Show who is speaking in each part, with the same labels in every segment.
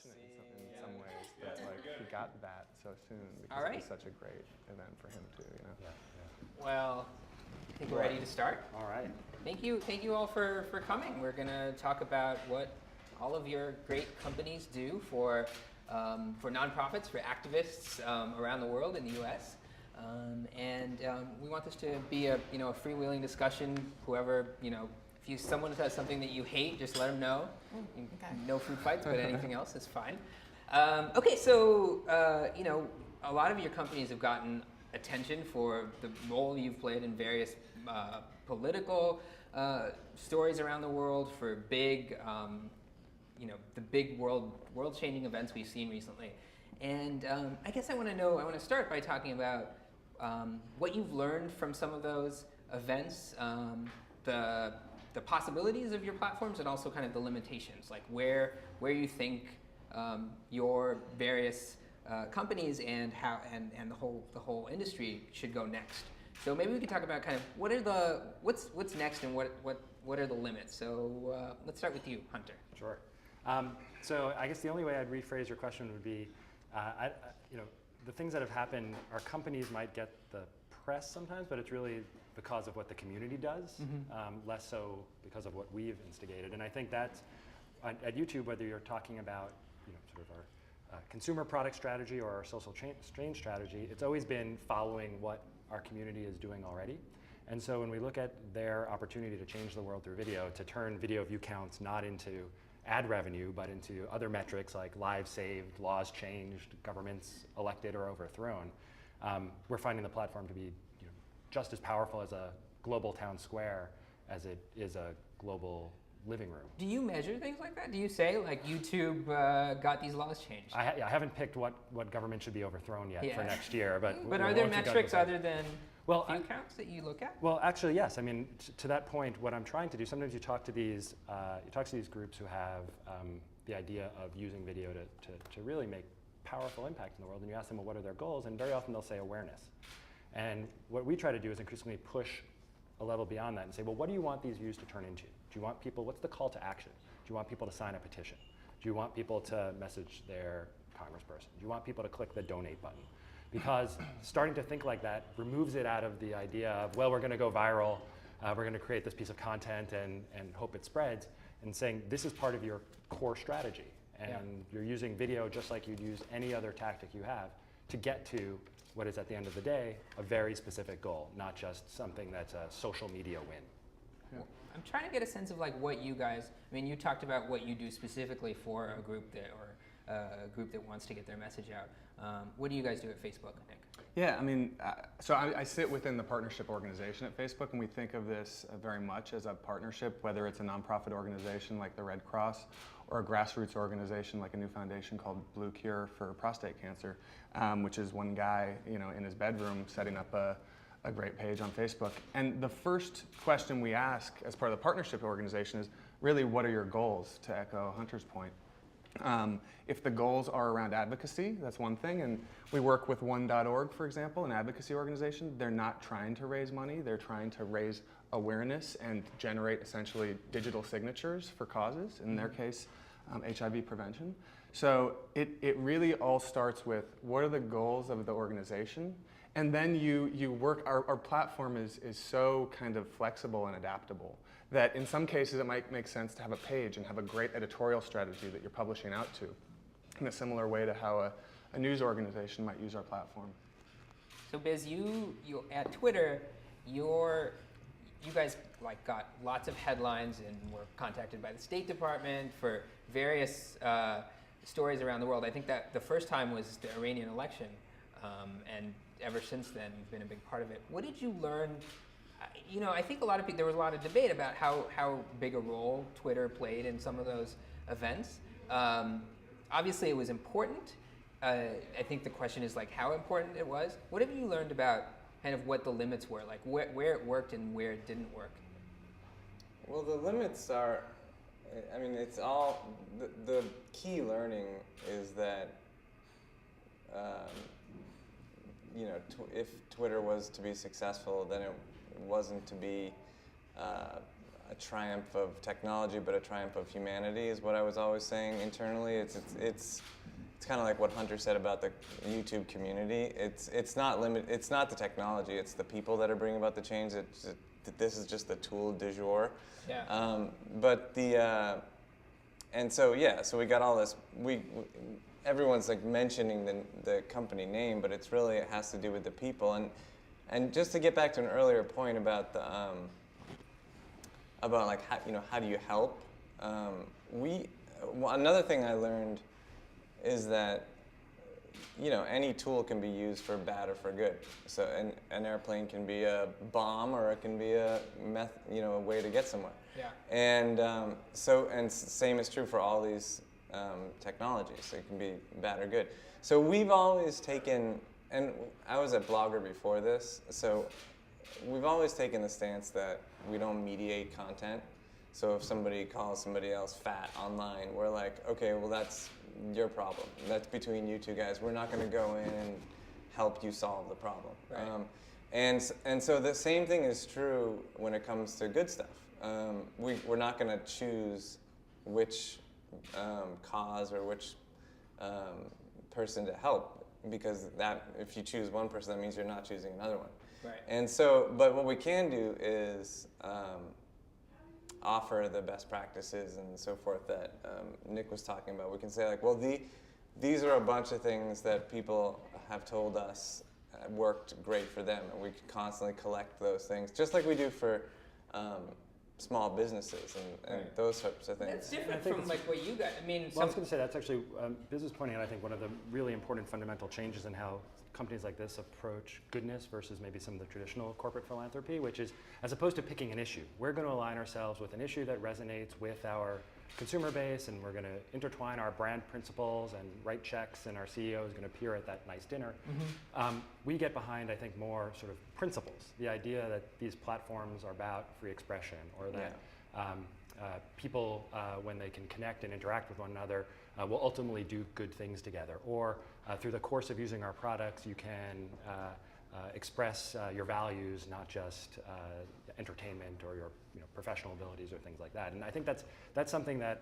Speaker 1: fortunate in some ways that like he got that so soon because it was such a great event for him too. You know.
Speaker 2: Well, I think we're ready to start.
Speaker 3: All right.
Speaker 2: Thank you all for coming. We're going to talk about what all of your great companies do for nonprofits, for activists around the world in the U.S. We want this to be a freewheeling discussion. Whoever if someone says something that you hate, just let them know. Okay. No food fights, but anything else is fine. Okay, so a lot of your companies have gotten attention for the role you've played in various political stories around the world, for big, the big world-changing events we've seen recently. And I guess I want to start by talking about what you've learned from some of those events, the possibilities of your platforms, and also kind of the limitations, like where you think your various companies and how and the whole industry should go next. So maybe we could talk about kind of what's next and what are the limits. So let's start with you, Hunter.
Speaker 3: Sure. So I guess the only way I'd rephrase your question would be, the things that have happened, our companies might get the press sometimes, but it's really because of what the community does, less so because of what we've instigated. And I think that's at YouTube, whether you're talking about sort of our consumer product strategy or our social change strategy, it's always been following what our community is doing already. And so when we look at their opportunity to change the world through video, to turn video view counts not into ad revenue, but into other metrics like lives saved, laws changed, governments elected or overthrown, we're finding the platform to be just as powerful as a global town square as it is a global living room.
Speaker 2: Do you measure things like that? Do you say, like, YouTube got these laws changed?
Speaker 3: I haven't picked what government should be overthrown yet for next year. But
Speaker 2: are there metrics other than view counts that you look at?
Speaker 3: Well, actually, yes. I mean, to that point, what I'm trying to do, sometimes you talk to these groups who have the idea of using video to really make powerful impact in the world, and you ask them, well, what are their goals? And very often they'll say awareness. And what we try to do is increasingly push a level beyond that and say, well, what do you want these views to turn into? Do you want people, what's the call to action? Do you want people to sign a petition? Do you want people to message their congressperson? Do you want people to click the donate button? Because starting to think like that removes it out of the idea of, well, we're going to go viral, we're going to create this piece of content and hope it spreads, and saying this is part of your core strategy. And you're using video just like you'd use any other tactic you have to get to what is, at the end of the day, a very specific goal, not just something that's a social media win.
Speaker 2: Yeah. I'm trying to get a sense of like what you guys, I mean, you talked about what you do specifically for a group that wants to get their message out. What do you guys do at Facebook, Nick?
Speaker 1: Yeah, I mean, so I sit within the partnership organization at Facebook, and we think of this very much as a partnership, whether it's a nonprofit organization like the Red Cross or a grassroots organization like a new foundation called Blue Cure for prostate cancer, which is one guy, in his bedroom setting up a great page on Facebook. And the first question we ask as part of the partnership organization is really, what are your goals, to echo Hunter's point? If the goals are around advocacy, that's one thing, and we work with one.org, for example, an advocacy organization. They're not trying to raise money, they're trying to raise awareness and generate essentially digital signatures for causes, in their case, HIV prevention. So it really all starts with, what are the goals of the organization? And then you work, our platform is so kind of flexible and adaptable that in some cases it might make sense to have a page and have a great editorial strategy that you're publishing out to, in a similar way to how a news organization might use our platform.
Speaker 2: So Biz, you at Twitter, you guys got lots of headlines and were contacted by the State Department for various stories around the world. I think that the first time was the Iranian election, and ever since then you've been a big part of it. What did you learn? I think there was a lot of debate about how big a role Twitter played in some of those events. Obviously it was important. I think the question is how important it was. What have you learned about kind of what the limits were, like where it worked and where it didn't work?
Speaker 4: Well, the limits are, it's all, the key learning is that, if Twitter was to be successful, then it wasn't to be a triumph of technology, but a triumph of humanity is what I was always saying internally. It's kind of like what Hunter said about the YouTube community. It's not the technology. It's the people that are bringing about the change. This is just the tool du jour.
Speaker 2: Yeah.
Speaker 4: But and so so we got all this. Everyone's like mentioning the company name, but it has to do with the people. And just to get back to an earlier point about the about like how do you help? Another thing I learned is that any tool can be used for bad or for good. So an airplane can be a bomb, or it can be a way to get somewhere.
Speaker 2: Yeah.
Speaker 4: And same is true for all these technologies. It can be bad or good. So we've always taken, and I was a blogger before this, so we've always taken the stance that we don't mediate content. So if somebody calls somebody else fat online, we're like, okay, well that's your problem. That's between you two guys. We're not going to go in and help you solve the problem.
Speaker 2: Right.
Speaker 4: And so the same thing is true when it comes to good stuff. We're not going to choose which cause or which person to help, because if you choose one person, that means you're not choosing another one.
Speaker 2: Right.
Speaker 4: And so, but what we can do is offer the best practices and so forth that Nick was talking about. We can say like, well, these are a bunch of things that people have told us worked great for them, and we can constantly collect those things, just like we do for small businesses and
Speaker 2: Right.
Speaker 4: those sorts of things.
Speaker 2: That's different from like what you got. I mean,
Speaker 3: Well, I was going to say that's actually business pointing out, I think, one of the really important fundamental changes in how companies like this approach goodness versus maybe some of the traditional corporate philanthropy, which is, as opposed to picking an issue, we're going to align ourselves with an issue that resonates with our consumer base, and we're going to intertwine our brand principles and write checks, and our CEO is going to appear at that nice dinner.
Speaker 2: Mm-hmm.
Speaker 3: We get behind, I think, more sort of principles, the idea that these platforms are about free expression, or that people, when they can connect and interact with one another, will ultimately do good things together. Or through the course of using our products, you can express your values, not just entertainment or your professional abilities or things like that. And I think that's something that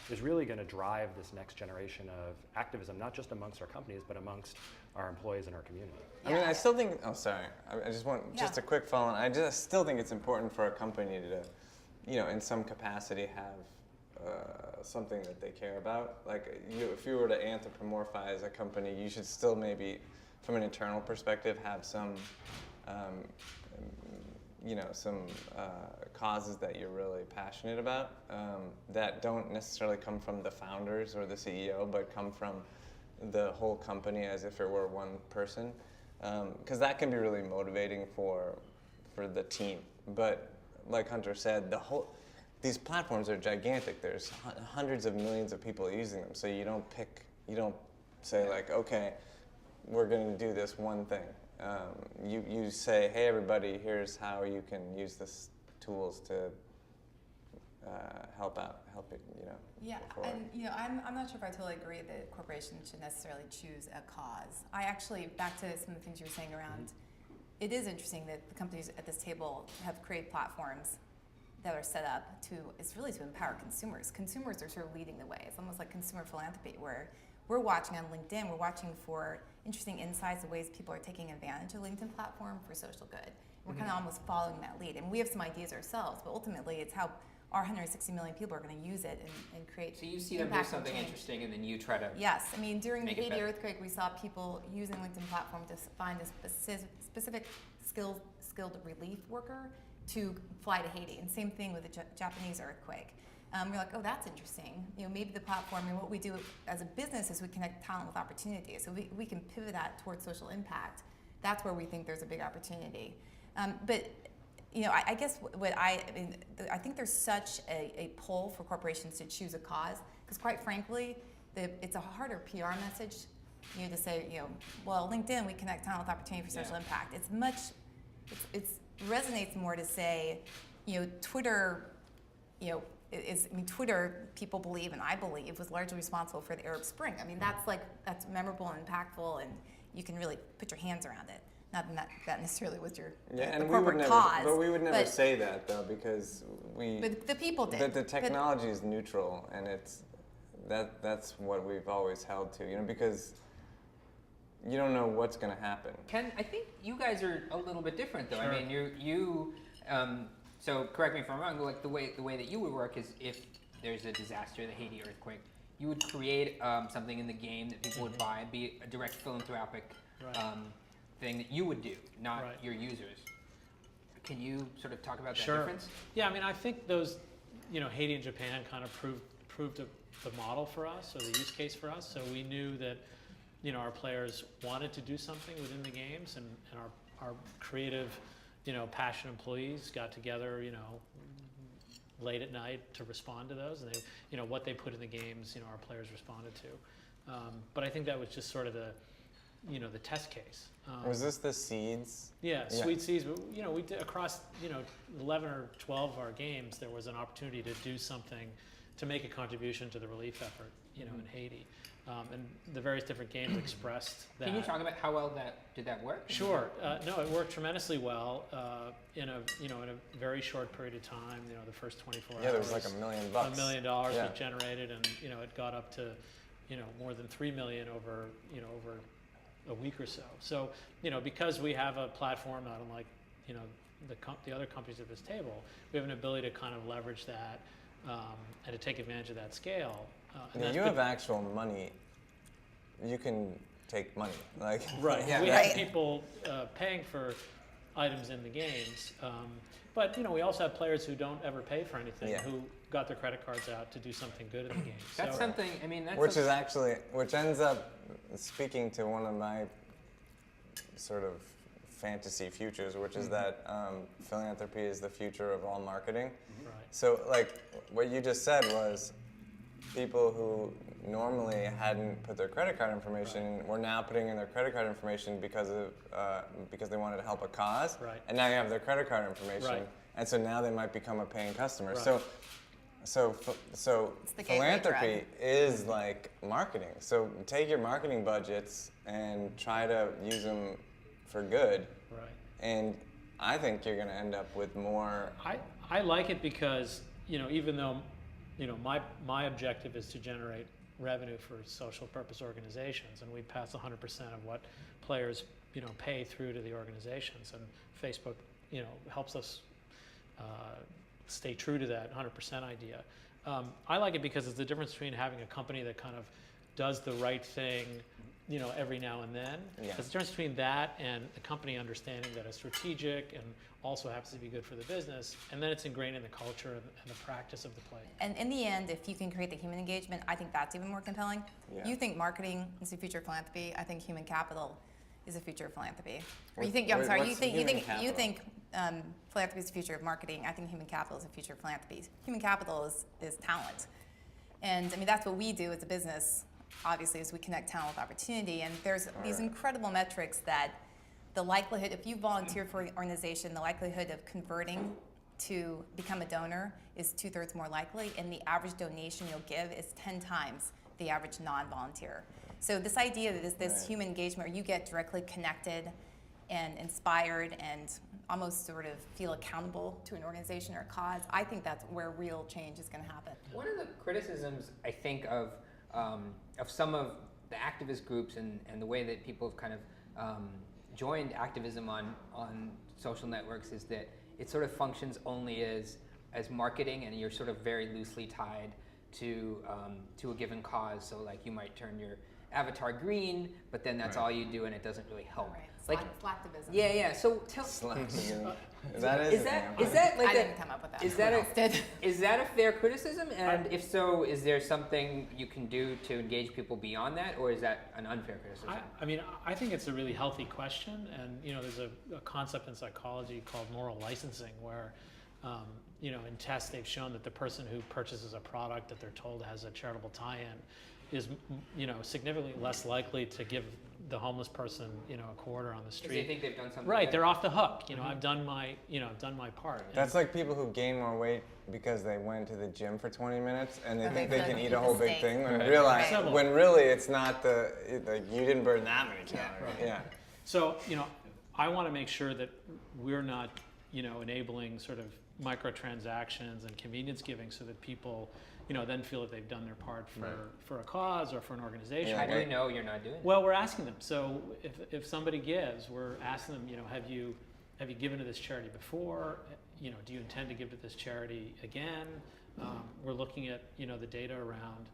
Speaker 3: is really going to drive this next generation of activism, not just amongst our companies, but amongst our employees and our community.
Speaker 4: I mean, I still think. Oh, sorry. I just want just a quick follow-on. I just still think it's important for a company to, in some capacity, have something that they care about. Like, if you were to anthropomorphize a company, you should still maybe, from an internal perspective, have some, causes that you're really passionate about that don't necessarily come from the founders or the CEO, but come from the whole company as if it were one person, because that can be really motivating for the team. But like Hunter said, these platforms are gigantic. There's hundreds of millions of people using them. So you don't say like, okay, we're going to do this one thing. You say, hey everybody, here's how you can use this tools to help it.
Speaker 5: Yeah, and I'm not sure if I totally agree that corporations should necessarily choose a cause. I actually, back to some of the things you were saying around, it is interesting that the companies at this table have created platforms that are set up it's really to empower consumers. Consumers are sort of leading the way. It's almost like consumer philanthropy, where we're watching on LinkedIn, we're watching for interesting insights of ways people are taking advantage of LinkedIn platform for social good. We're kind of almost following that lead. And we have some ideas ourselves, but ultimately it's how our 160 million people are going to use it and create.
Speaker 2: So you see them do something interesting, and then you try to.
Speaker 5: Yes, I mean, during the
Speaker 2: Make it
Speaker 5: Haiti
Speaker 2: better.
Speaker 5: earthquake, we saw people using LinkedIn platform to find a specific skilled relief worker to fly to Haiti. And same thing with the Japanese earthquake. We're like, oh, that's interesting. Maybe the platform, and what we do as a business is we connect talent with opportunity. So we can pivot that towards social impact. That's where we think there's a big opportunity. But I guess I think there's such a pull for corporations to choose a cause, because quite frankly, it's a harder PR message, to say, well, LinkedIn, we connect talent with opportunity for social impact. It resonates more to say, Twitter, Twitter, people believe, and I believe, was largely responsible for the Arab Spring. I mean, that's memorable and impactful, and you can really put your hands around it. Not that necessarily was your
Speaker 4: Yeah,
Speaker 5: the
Speaker 4: and we would
Speaker 5: corporate
Speaker 4: never,
Speaker 5: cause.
Speaker 4: but we would never
Speaker 5: but-
Speaker 4: say that though, because
Speaker 5: But the people did.
Speaker 4: the technology is neutral, and that's what we've always held to, because you don't know what's going to happen.
Speaker 2: Ken, I think you guys are a little bit different, though.
Speaker 3: Sure.
Speaker 2: I mean, so correct me if I'm wrong. Like the way that you would work is if there's a disaster, the Haiti earthquake, you would create something in the game that people would buy, be a direct philanthropic
Speaker 3: Right.
Speaker 2: thing that you would do, not
Speaker 3: Right.
Speaker 2: your users. Can you sort of talk about that
Speaker 6: Sure.
Speaker 2: difference?
Speaker 6: Yeah, I mean, I think those, Haiti and Japan kind of proved the model for us, or the use case for us. So we knew that, our players wanted to do something within the games, and our creative, passionate employees got together, late at night to respond to those, and they, what they put in the games, our players responded to. But I think that was just sort of the test case.
Speaker 4: Was this the seeds?
Speaker 6: Yeah,
Speaker 4: Yeah.
Speaker 6: Sweet Seas, but we did across 11 or 12 of our games, there was an opportunity to do something to make a contribution to the relief effort, in Haiti, and the various different games expressed that.
Speaker 2: Can you talk about how well did that work?
Speaker 6: Sure. No, it worked tremendously well in a very short period of time. The first 24 hours.
Speaker 4: Yeah, there was like $1 million.
Speaker 6: $1 million
Speaker 4: Yeah.
Speaker 6: was generated, and it got up to more than 3 million over over a week or so. So because we have a platform not unlike the other companies at this table, we have an ability to kind of leverage that and to take advantage of that scale. And
Speaker 4: Yeah,
Speaker 6: that's
Speaker 4: you have actual money. You can take money, like
Speaker 6: right.
Speaker 4: Yeah,
Speaker 6: we
Speaker 5: Right.
Speaker 6: have people paying for items in the games, but we also have players who don't ever pay for anything,
Speaker 4: Yeah.
Speaker 6: who got their credit cards out to do something good in the game.
Speaker 2: That's
Speaker 6: So-
Speaker 2: something. I mean, that's
Speaker 4: which is actually which ends up speaking to one of my sort of fantasy futures, which is that philanthropy is the future of all marketing.
Speaker 6: Right.
Speaker 4: So, like, what you just said was people who normally hadn't put their credit card information in were now putting in their credit card information because they wanted to help a cause.
Speaker 6: Right.
Speaker 4: And now you have their credit card information,
Speaker 6: Right.
Speaker 4: and so now they might become a paying customer.
Speaker 6: Right.
Speaker 4: So
Speaker 5: It's the gateway
Speaker 4: philanthropy is like marketing. So take your marketing budgets and try to use them for good.
Speaker 6: Right.
Speaker 4: And I think you're going to end up with more.
Speaker 6: I like it because even though my objective is to generate revenue for social purpose organizations, and we pass 100% of what players pay through to the organizations, and Facebook helps us stay true to that 100% idea. I like it because it's the difference between having a company that kind of does the right thing every now and then.
Speaker 4: Yeah.
Speaker 6: There's a difference between that and the company understanding that it's strategic and also happens to be good for the business, and then it's ingrained in the culture and the practice of the play.
Speaker 5: And in the end, if you can create the human engagement, I think that's even more compelling.
Speaker 4: Yeah.
Speaker 5: You think marketing is the future of philanthropy. I think human capital is the future of philanthropy. Or
Speaker 4: What-
Speaker 5: you think? I'm sorry. You
Speaker 4: what's
Speaker 5: think?
Speaker 4: human
Speaker 5: You
Speaker 4: capital?
Speaker 5: think philanthropy is the future of marketing. I think human capital is the future of philanthropy. Human capital is talent, and I mean that's what we do as a business. Obviously, is we connect talent with opportunity, and there's these
Speaker 4: right.
Speaker 5: incredible metrics that the likelihood, if you volunteer for an organization, the likelihood of converting to become a donor is 2/3 more likely, and the average donation you'll give is 10 times the average non-volunteer. So this idea that this
Speaker 4: Right.
Speaker 5: human engagement where you get directly connected and inspired and almost sort of feel accountable to an organization or a cause, I think that's where real change is going to happen.
Speaker 2: One of the criticisms I think of some of the activist groups and the way that people have kind of joined activism on social networks is that it sort of functions only as marketing, and you're sort of very loosely tied to a given cause. So like you might turn your avatar green, but then that's
Speaker 4: Right.
Speaker 2: all you do, and it doesn't really help.
Speaker 5: Right.
Speaker 2: Like
Speaker 5: Slacktivism.
Speaker 2: yeah. So tell
Speaker 4: That
Speaker 2: is
Speaker 4: a
Speaker 2: that
Speaker 4: thing.
Speaker 2: is that like
Speaker 5: I
Speaker 2: a-
Speaker 5: didn't come up with that.
Speaker 2: is that
Speaker 5: Someone else did.
Speaker 2: is that a fair criticism? And if so, is there something you can do to engage people beyond that, or is that an unfair criticism?
Speaker 6: I mean, I think it's a really healthy question, and there's a concept in psychology called moral licensing, where in tests they've shown that the person who purchases a product that they're told has a charitable tie-in is significantly less likely to give the homeless person a quarter on the
Speaker 2: Because they
Speaker 6: street.
Speaker 2: think they've done something.
Speaker 6: Right,
Speaker 2: good.
Speaker 6: they're off the hook. I've done my part. And-
Speaker 4: That's like people who gain more weight because they went to the gym for 20 minutes and they
Speaker 5: And
Speaker 4: think
Speaker 5: they
Speaker 4: they
Speaker 5: feel
Speaker 4: can
Speaker 5: like
Speaker 4: eat
Speaker 5: they
Speaker 4: a
Speaker 5: eat
Speaker 4: whole
Speaker 5: the
Speaker 4: big
Speaker 5: steak.
Speaker 4: thing when
Speaker 6: Right.
Speaker 4: when really it's not like you didn't burn that many calories.
Speaker 6: right.
Speaker 4: Yeah.
Speaker 6: So, I want to make sure that we're not, enabling sort of microtransactions and convenience giving so that people, then feel that they've done their part for a cause or for an organization.
Speaker 2: How do you know you're not doing it?
Speaker 6: Well, we're asking them. So if somebody gives, we're asking them, have you given to this charity before? Do you intend to give to this charity again? We're looking at, the data around,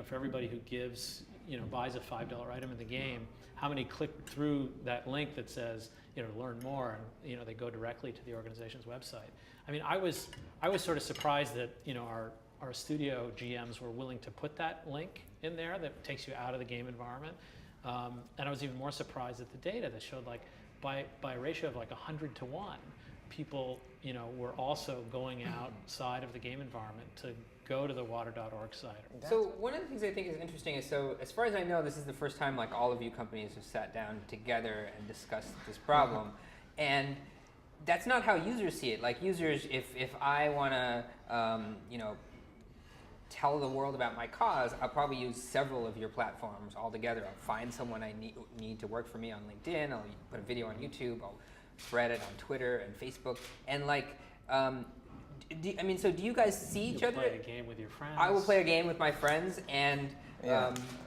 Speaker 6: for everybody who gives, buys a $5 item in the game, how many click through that link that says, to learn more, and, they go directly to the organization's website. I mean, I was sort of surprised that, our studio GMs were willing to put that link in there that takes you out of the game environment. And I was even more surprised at the data that showed like by a ratio of like 100 to 1, people were also going outside of the game environment to go to the water.org site.
Speaker 2: So one of the things I think is interesting is, so as far as I know, this is the first time like all of you companies have sat down together and discussed this problem. And that's not how users see it. Like users, if I want to, tell the world about my cause, I'll probably use several of your platforms all together. I'll find someone I need to work for me on LinkedIn. I'll put a video on YouTube. I'll spread it on Twitter and Facebook. And like, so do you guys see each other?
Speaker 6: Play a game with your friends.
Speaker 2: I will play a game with my friends, and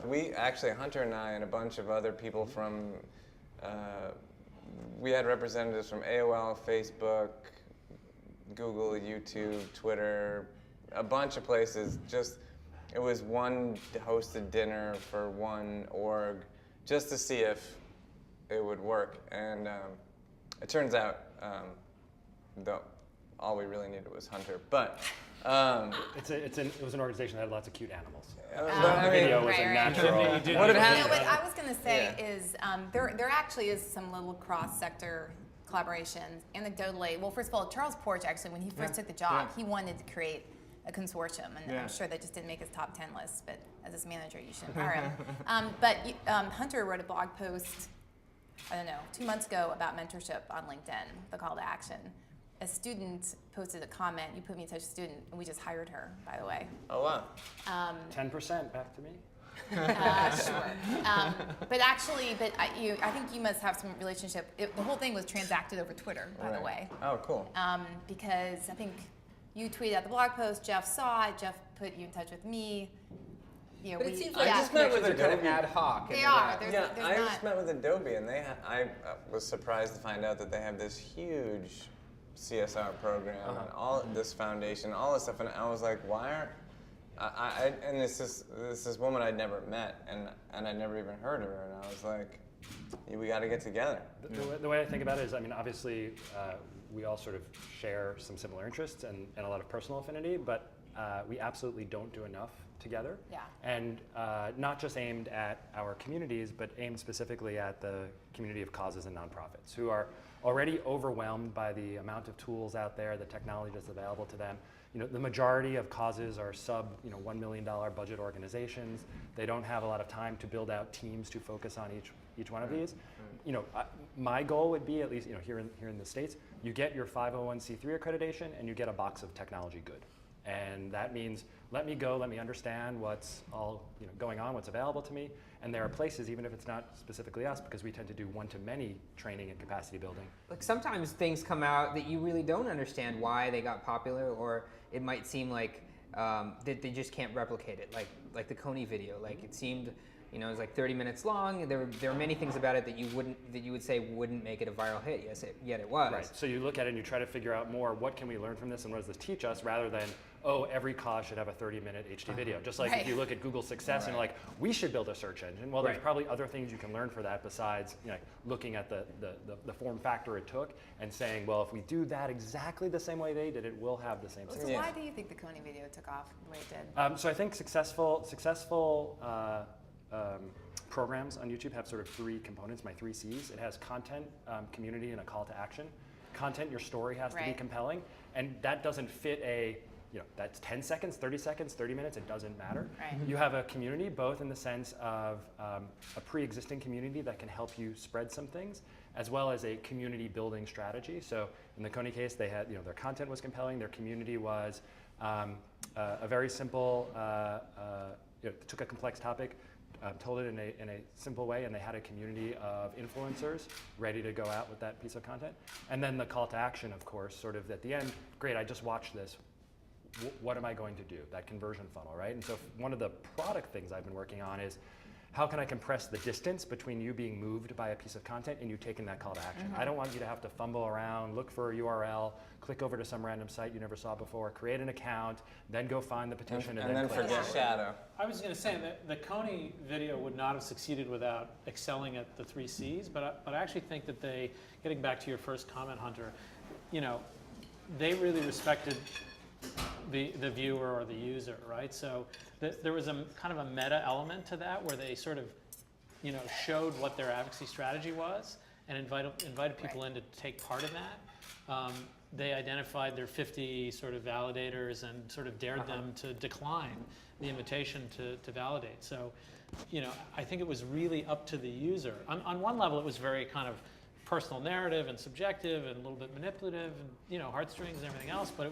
Speaker 4: we actually, Hunter and I and a bunch of other people from, we had representatives from AOL, Facebook, Google, YouTube, Twitter, a bunch of places. Just, it was one hosted dinner for one org just to see if it would work. And it turns out all we really needed was Hunter. But
Speaker 3: it was an organization that had lots of cute animals.
Speaker 4: the
Speaker 3: Video was a natural.
Speaker 4: What had happened?
Speaker 5: What I was going to say is there actually is some little cross-sector collaborations. Anecdotally, well, first of all, Charles Porch, actually, when he first took the job, he wanted to create a consortium, and I'm sure that just didn't make his top 10 list, but as his manager, you shouldn't hire him. But Hunter wrote a blog post, I don't know, 2 months ago about mentorship on LinkedIn, the call to action. A student posted a comment, you put me in touch with a student, and we just hired her, by the way.
Speaker 4: Oh, wow.
Speaker 3: 10% back to me.
Speaker 5: Sure. But actually, I think you must have some relationship. The whole thing was transacted over Twitter, by the way.
Speaker 4: Oh, cool.
Speaker 5: Because I think you tweeted out the blog post, Jeff saw it, Jeff put you in touch with me.
Speaker 2: But it seems like
Speaker 4: I just met with
Speaker 2: connections are kind of
Speaker 4: Adobe.
Speaker 2: ad hoc.
Speaker 5: They are.
Speaker 4: I just met with Adobe, and I was surprised to find out that they have this huge CSR program and all this foundation, all this stuff, and I was like, why aren't and this woman I'd never met, and I'd never even heard of her, and I was like, we got to get together.
Speaker 3: The way I think about it is, I mean, obviously, we all sort of share some similar interests and a lot of personal affinity, but we absolutely don't do enough together.
Speaker 5: Yeah.
Speaker 3: And not just aimed at our communities, but aimed specifically at the community of causes and nonprofits who are already overwhelmed by the amount of tools out there, the technology that's available to them. The majority of causes are sub, $1 million budget organizations. They don't have a lot of time to build out teams to focus on each one of these. My goal would be, at least here in the States, you get your 501c3 accreditation and you get a box of technology good. And that means let me understand what's all going on, what's available to me. And there are places, even if it's not specifically us, because we tend to do one-to-many training and capacity building.
Speaker 2: Like sometimes things come out that you really don't understand why they got popular, or it might seem like that they just can't replicate it. Like the Coney video, like it seemed, it was like 30 minutes long. There were many things about it that you would say wouldn't make it a viral hit. Yet it was.
Speaker 3: Right. So you look at it and you try to figure out more. What can we learn from this, and what does this teach us, rather than every cause should have a 30-minute HD video. Just like if you look at Google's success and you're like, we should build a search engine. Well, there's probably other things you can learn for that besides looking at the form factor it took and saying, well, if we do that exactly the same way they did it, we'll have the same success.
Speaker 5: So why do you think the Coney video took off the way it did?
Speaker 3: So I think successful programs on YouTube have sort of 3 components, my 3 C's. It has content, community, and a call to action. Content, your story has to be compelling, and that doesn't fit that's 10 seconds, 30 seconds, 30 minutes, it doesn't matter.
Speaker 5: Right.
Speaker 3: You have a community, both in the sense of a pre-existing community that can help you spread some things, as well as a community building strategy. So in the Coney case, they had, their content was compelling, their community was a very simple took a complex topic, told it in a simple way, and they had a community of influencers ready to go out with that piece of content. And then the call to action, of course, sort of at the end, great, I just watched this. What am I going to do? That conversion funnel, right? And so one of the product things I've been working on is how can I compress the distance between you being moved by a piece of content and you taking that call to action? I don't want you to have to fumble around, look for a URL, click over to some random site you never saw before, create an account, then go find the petition, and then click.
Speaker 4: forget Shadow.
Speaker 6: I was going to say that the Coney video would not have succeeded without excelling at the 3 C's, but I actually think that they, getting back to your first comment, Hunter, they really respected the viewer or the user, right? So there was a kind of a meta element to that where they sort of, showed what their advocacy strategy was and invited people in to take part in that. They identified their 50 sort of validators and sort of dared them to decline the invitation to validate. So, I think it was really up to the user. On one level, it was very kind of personal narrative and subjective and a little bit manipulative and heartstrings and everything else, but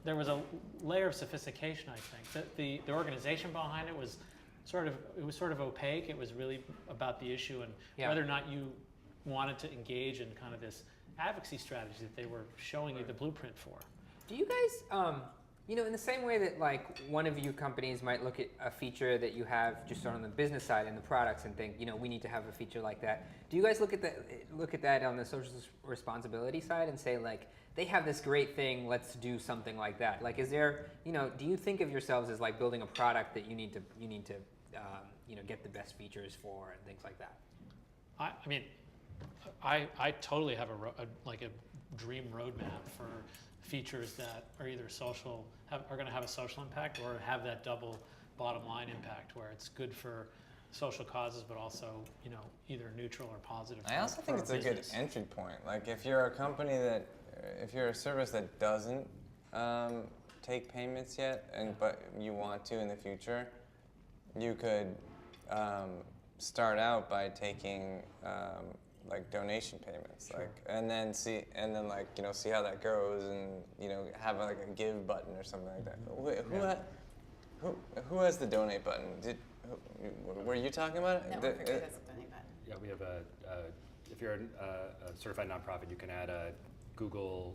Speaker 6: there was a layer of sophistication, I think. The organization behind it was sort of opaque. It was really about the issue and whether or not you wanted to engage in kind of this advocacy strategy that they were showing you the blueprint for.
Speaker 2: Do you guys, in the same way that like one of you companies might look at a feature that you have just on the business side and the products and think, we need to have a feature like that. Do you guys look at that on the social responsibility side and say like, they have this great thing, let's do something like that? Like, is there, do you think of yourselves as like building a product that you need to get the best features for and things like that?
Speaker 6: I mean, I totally have a dream roadmap for features that are either are going to have a social impact or have that double bottom line impact where it's good for social causes but also either neutral or positive.
Speaker 4: I also think it's a good entry point. Like if you're a service that doesn't take payments yet, but you want to in the future, you could start out by taking like donation payments, and then see how that goes, and have like a give button or something like that. Wait, who has the donate button? Were you talking about it?
Speaker 5: No, I forget that's a donate button.
Speaker 3: Yeah, we have if you're a certified nonprofit, you can add a Google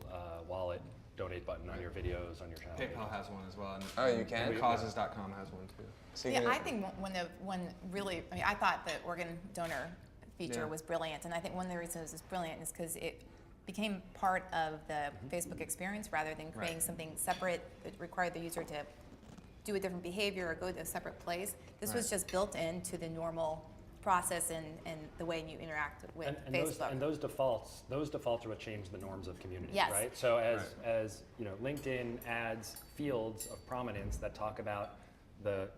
Speaker 3: Wallet donate button on your videos, on your channel.
Speaker 1: PayPal has one as well.
Speaker 4: And
Speaker 1: you can? And causes.com has one too.
Speaker 5: So I think I thought the organ donor feature was brilliant, and I think one of the reasons it's brilliant is because it became part of the Facebook experience rather than creating something separate that required the user to do a different behavior or go to a separate place. This was just built into the normal process and the way you interact with Facebook.
Speaker 3: Those defaults are what change the norms of community,
Speaker 5: Yes.
Speaker 3: right? So as LinkedIn adds fields of prominence that talk about the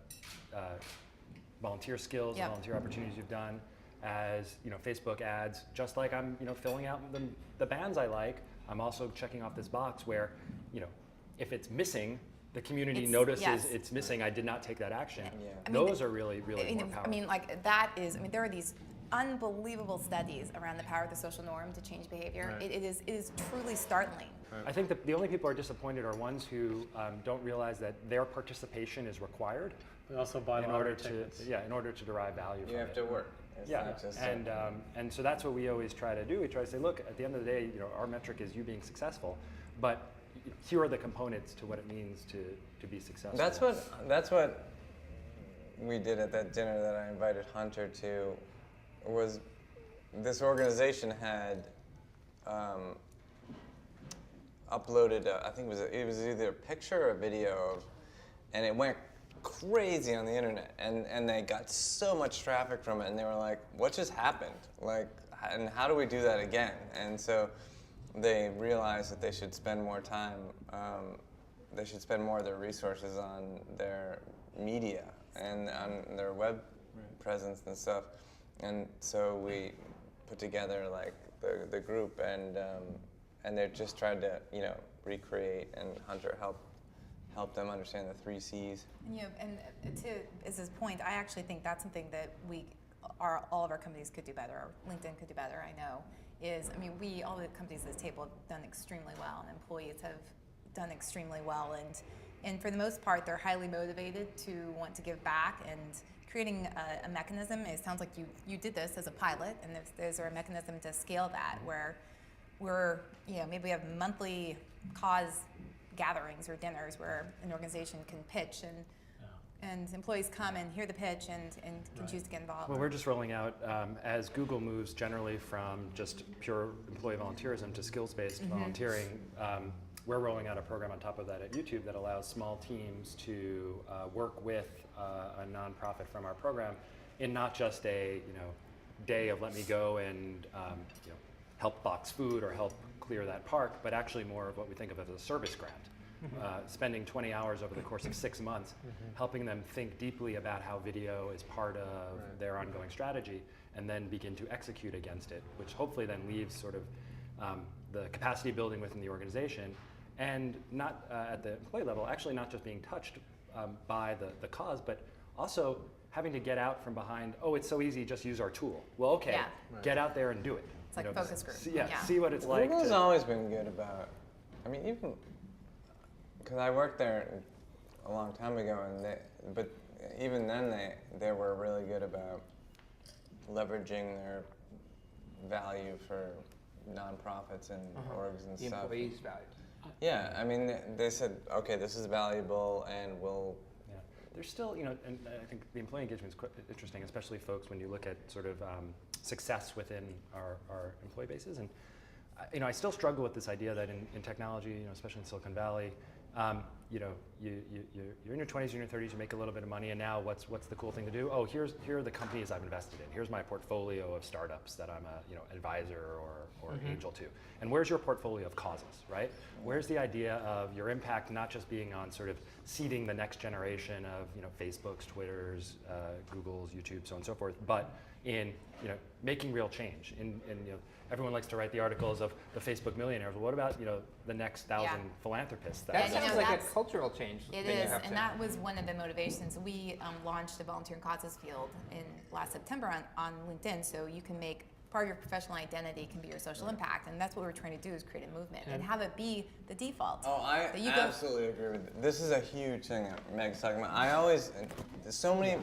Speaker 3: volunteer skills, the volunteer opportunities you've done, as Facebook adds, just like I'm filling out the bands I like, I'm also checking off this box where if it's missing, the community notices it's missing. I did not take that action. Yeah. Those are really more powerful.
Speaker 5: There are these unbelievable studies around the power of the social norm to change behavior. Right. It is truly startling.
Speaker 3: Right. I think that the only people who are disappointed are ones who don't realize that their participation is required.
Speaker 6: We also buy
Speaker 3: in order to derive value.
Speaker 4: You have to work.
Speaker 3: And so that's what we always try to do. We try to say, look, at the end of the day, our metric is you being successful, but here are the components to what it means to be successful.
Speaker 4: That's what we did at that dinner that I invited Hunter to. Was this organization had uploaded I think it was either a picture or a video and it went crazy on the internet, and they got so much traffic from it, and they were like, what just happened? Like, and how do we do that again? And so they realized that they should spend more time, they should spend more of their resources on their media and on their web presence and stuff. And so we put together like the group, and they just tried to recreate, and Hunter help them understand the 3 C's.
Speaker 5: And to Iz's point, I actually think that's something that all of our companies could do better, or LinkedIn could do better, I know, all the companies at this table have done extremely well, and employees have done extremely well, and And for the most part, they're highly motivated to want to give back, and creating a mechanism, it sounds like you did this as a pilot, and if there's a mechanism to scale that where we're, maybe we have monthly cause gatherings or dinners where an organization can pitch and employees come and hear the pitch and can choose to get involved.
Speaker 3: Well, we're just rolling out, as Google moves generally from just pure employee volunteerism to skills-based volunteering, we're rolling out a program on top of that at YouTube that allows small teams to work with a nonprofit from our program in not just a day of let me go and help box food or help clear that park, but actually more of what we think of as a service grant. Spending 20 hours over the course of 6 months, helping them think deeply about how video is part of their ongoing strategy, and then begin to execute against it, which hopefully then leaves sort of the capacity building within the organization, and not at the employee level, actually not just being touched by the cause, but also having to get out from behind, oh, it's so easy, just use our tool. Well, okay, get out there and do it.
Speaker 5: It's like focus group.
Speaker 3: See what it's like.
Speaker 4: Google's always been good about, even, because I worked there a long time ago, but even then they were really good about leveraging their value for nonprofits and orgs and
Speaker 2: The
Speaker 4: stuff.
Speaker 2: employees' value.
Speaker 4: Yeah, they said, okay, this is valuable, and we'll.
Speaker 3: Yeah, there's still, and I think the employee engagement is quite interesting, especially folks when you look at sort of success within our employee bases. And I still struggle with this idea that in technology, especially in Silicon Valley, you're in your 20s, you're in your 30s, you make a little bit of money, and now what's the cool thing to do? Oh, here are the companies I've invested in. Here's my portfolio of startups that I'm a advisor or angel to. And where's your portfolio of causes, right? Where's the idea of your impact not just being on sort of seeding the next generation of Facebooks, Twitters, Googles, YouTube, so on and so forth, but in making real change. Everyone likes to write the articles of the Facebook millionaires. Well, what about the next 1,000 philanthropists?
Speaker 2: That sounds like a cultural change.
Speaker 5: It is, and that was one of the motivations. We launched the volunteer and causes field in last September on LinkedIn, so you can make part of your professional identity can be your social impact, and that's what we're trying to do is create a movement and have it be the default.
Speaker 4: Oh, I absolutely agree with that. This is a huge thing that Meg's talking about. There's so many,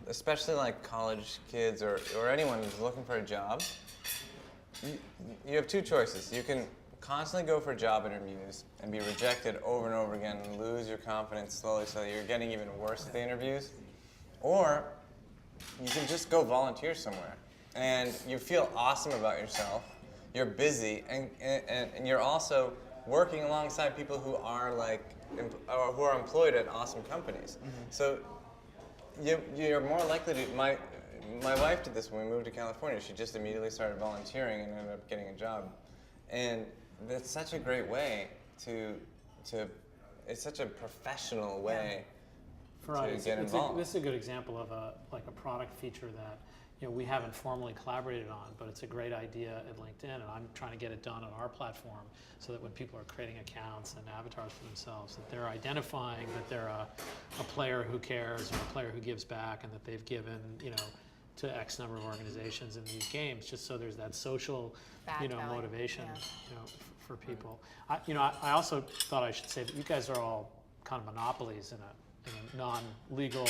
Speaker 4: especially like college kids or anyone who's looking for a job. You have two choices. You can constantly go for job interviews and be rejected over and over again and lose your confidence slowly so you're getting even worse at the interviews. Or you can just go volunteer somewhere and you feel awesome about yourself. You're busy and you're also working alongside people who are who are employed at awesome companies. So you're more likely to. My wife did this when we moved to California. She just immediately started volunteering and ended up getting a job. And that's such a great way it's such a professional way to get involved.
Speaker 6: This is a good example of a product feature that we haven't formally collaborated on, but it's a great idea at LinkedIn, and I'm trying to get it done on our platform so that when people are creating accounts and avatars for themselves, that they're identifying that they're a player who cares or a player who gives back, and that they've given to X number of organizations in these games, just so there's that social motivation for people. I also thought I should say that you guys are all kind of monopolies in a non-legal,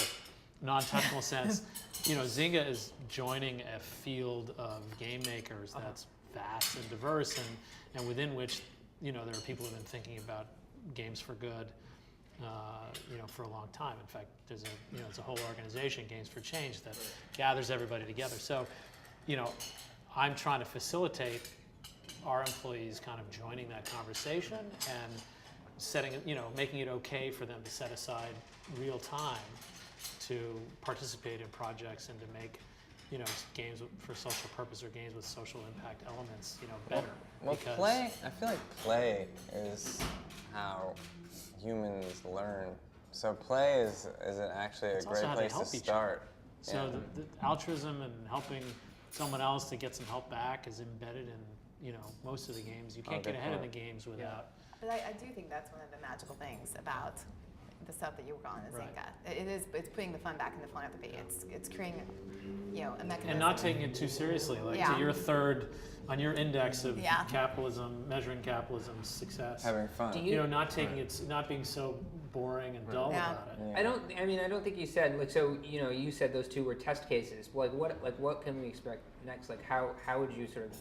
Speaker 6: non-technical sense. Zynga is joining a field of game makers that's vast and diverse, and within which there are people who've been thinking about games for good for a long time. In fact, there's it's a whole organization, Games for Change, that gathers everybody together. So, I'm trying to facilitate our employees kind of joining that conversation and making it okay for them to set aside real time to participate in projects and to make games for social purpose or games with social impact elements better.
Speaker 4: Well, play. I feel like play is how humans learn. So play is actually a great place to start.
Speaker 6: So the altruism and helping someone else to get some help back is embedded in most of the games. You can't get ahead in the games without.
Speaker 5: But I do think that's one of the magical things about the stuff that you work on at
Speaker 6: Right.
Speaker 5: Zynga. It's putting the fun back into philanthropy. It's creating, a mechanism.
Speaker 6: And not taking it too seriously, like
Speaker 5: Yeah.
Speaker 6: to your third, on your index of
Speaker 5: Yeah.
Speaker 6: capitalism, measuring capitalism's success.
Speaker 4: Having fun.
Speaker 2: Do
Speaker 6: You know, not taking it, not being so boring and dull
Speaker 5: Yeah.
Speaker 6: about it.
Speaker 4: Yeah.
Speaker 2: I don't think you said, like, so, you said those two were test cases. Like, what can we expect next? Like, how would you sort of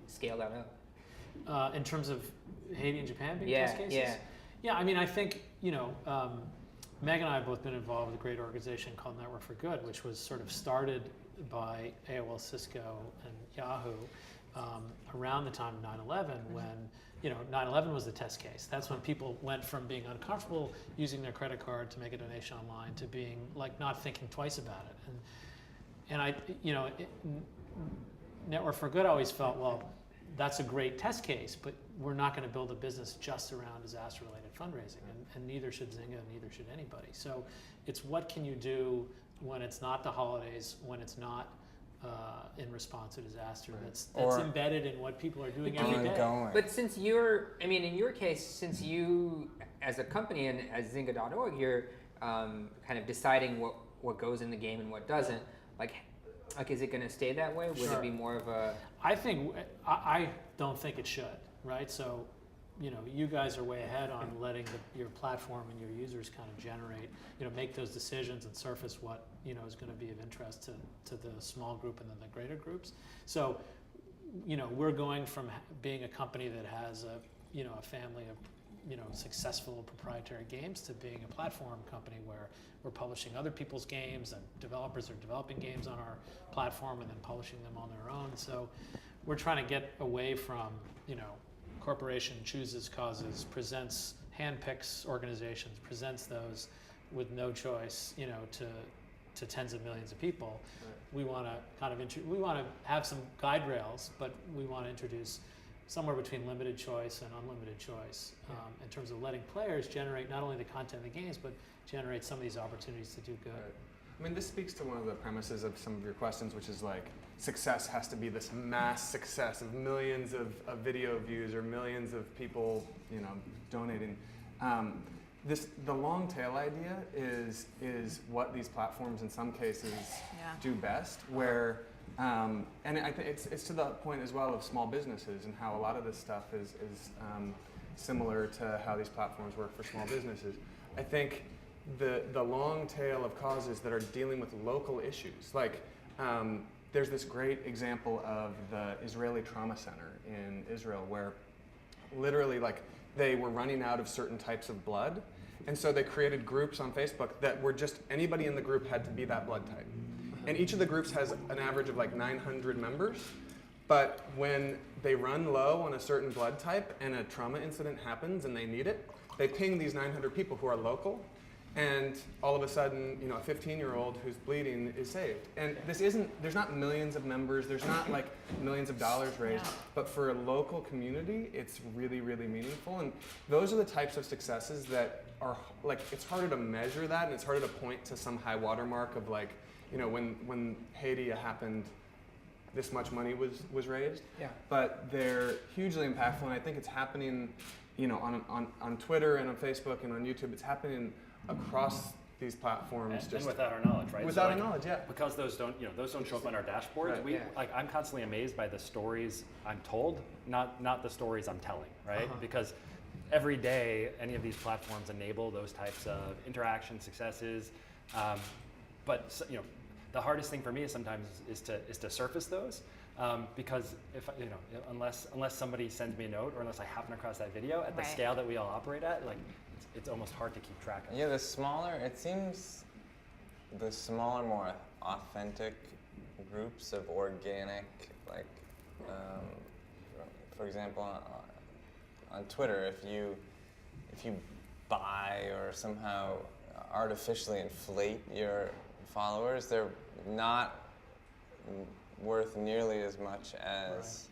Speaker 2: scale that up?
Speaker 6: In terms of Haiti and Japan being
Speaker 2: Yeah,
Speaker 6: test cases?
Speaker 2: yeah.
Speaker 6: Yeah, I mean, I think, Meg and I have both been involved with a great organization called Network for Good, which was sort of started by AOL, Cisco, and Yahoo around the time of 9/11 when, 9/11 was the test case. That's when people went from being uncomfortable using their credit card to make a donation online to being like not thinking twice about it. And I, Network for Good always felt, well, that's a great test case, but we're not going to build a business just around disaster-related fundraising, and neither should Zynga, and neither should anybody. So it's what can you do when it's not the holidays, when it's not in response to disaster, that's
Speaker 4: Or
Speaker 6: embedded in what people are doing every day.
Speaker 4: Ongoing.
Speaker 2: But since in your case, since you, as a company and as Zynga.org, you're kind of deciding what goes in the game and what doesn't, like is it going to stay that way? Would
Speaker 6: Sure.
Speaker 2: it be more of a...
Speaker 6: I don't think it should, right? So, you guys are way ahead on letting your platform and your users kind of generate, make those decisions and surface what, is going to be of interest to the small group and then the greater groups. So, we're going from being a company that has a family of, successful proprietary games to being a platform company where we're publishing other people's games and developers are developing games on our platform and then publishing them on their own. So we're trying to get away from, corporation chooses causes, handpicks organizations, presents those with no choice, to tens of millions of people. Right. We want to kind of we want to have some guide rails, but we want to introduce somewhere between limited choice and unlimited choice in terms of letting players generate not only the content of the games, but generate some of these opportunities to do good.
Speaker 1: Right. I mean, this speaks to one of the premises of some of your questions, which is like success has to be this mass success of millions of video views or millions of people, donating. The long tail idea is what these platforms in some cases do best, where and I think it's to the point as well of small businesses and how a lot of this stuff is similar to how these platforms work for small businesses. I think the long tail of causes that are dealing with local issues, like there's this great example of the Israeli Trauma Center in Israel where literally like they were running out of certain types of blood, and so they created groups on Facebook that were just anybody in the group had to be that blood type. And each of the groups has an average of like 900 members, but when they run low on a certain blood type and a trauma incident happens and they need it, they ping these 900 people who are local, and all of a sudden, a 15-year-old who's bleeding is saved. And there's not millions of members, there's not like millions of dollars raised, but for a local community, it's really, really meaningful. And those are the types of successes that are like, it's harder to measure that, and it's harder to point to some high watermark of like, when Haiti happened, this much money was raised. Yeah. But they're hugely impactful, and I think it's happening, on Twitter and on Facebook and on YouTube. It's happening across these platforms,
Speaker 3: and without our knowledge, right?
Speaker 1: Without our knowledge, yeah.
Speaker 3: Because those don't show up on our dashboards.
Speaker 1: Right.
Speaker 3: I'm constantly amazed by the stories I'm told, not the stories I'm telling, right? Because every day, any of these platforms enable those types of interaction successes, but the hardest thing for me is sometimes is to surface those, because if unless somebody sends me a note or unless I happen across that video at the scale that we all operate at, like it's almost hard to keep track of.
Speaker 4: Yeah, the smaller, more authentic groups of organic, like, for example, on Twitter, if you buy or somehow artificially inflate your followers, they're not worth nearly as much as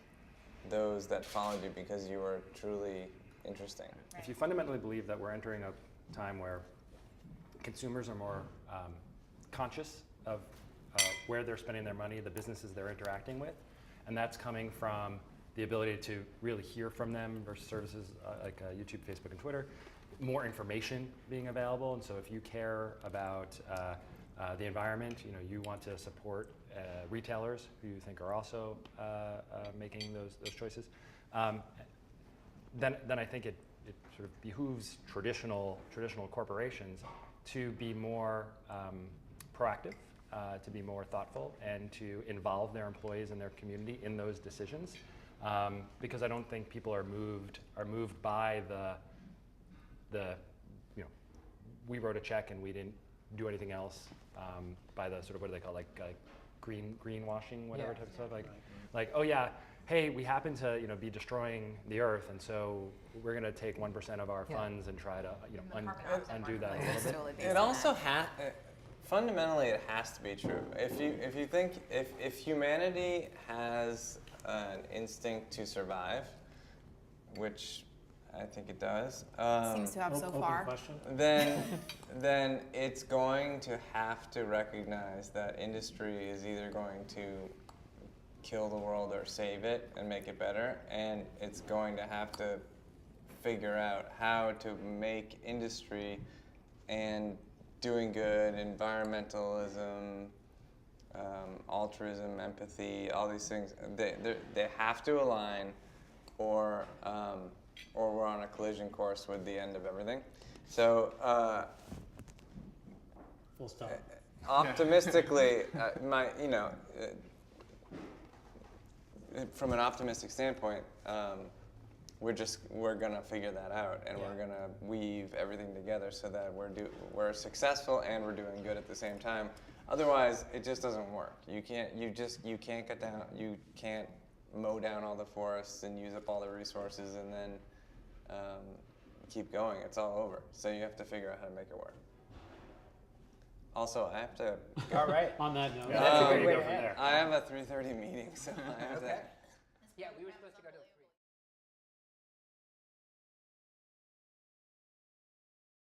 Speaker 4: those that followed you because you were truly interesting.
Speaker 3: If you fundamentally believe that we're entering a time where consumers are more conscious of where they're spending their money, the businesses they're interacting with, and that's coming from the ability to really hear from them versus services like YouTube, Facebook, and Twitter, more information being available. And so if you care about the environment, you want to support retailers who you think are also making those choices, then I think it sort of behooves traditional corporations to be more proactive, to be more thoughtful, and to involve their employees and their community in those decisions. Because I don't think people are moved by the we wrote a check and we didn't do anything else, by the sort of, what do they call, like greenwashing, whatever type of stuff, like, oh yeah, hey, we happen to be destroying the earth, and so we're going to take 1% of our funds and try to undo that a little bit.
Speaker 4: It also fundamentally it has to be true. If you think if humanity has an instinct to survive, which I think it does,
Speaker 5: Seems to have so far.
Speaker 6: Question.
Speaker 4: then it's going to have to recognize that industry is either going to kill the world or save it and make it better, and it's going to have to figure out how to make industry and doing good, environmentalism, altruism, empathy, all these things, they have to align, or we're on a collision course with the end of everything. So
Speaker 6: Full stop.
Speaker 4: optimistically, from an optimistic standpoint, we're gonna figure that out, and we're gonna weave everything together so that we're successful and we're doing good at the same time. Otherwise, it just doesn't work. You can't cut down. You can't mow down all the forests and use up all the resources and then keep going. It's all over. So you have to figure out how to make it work. Also, I have to.
Speaker 2: All right.
Speaker 6: On that note.
Speaker 2: That's a great way to
Speaker 3: from
Speaker 2: end.
Speaker 3: there.
Speaker 4: I have a 3:30 meeting, so I have to.
Speaker 2: Yeah, we were supposed to go to.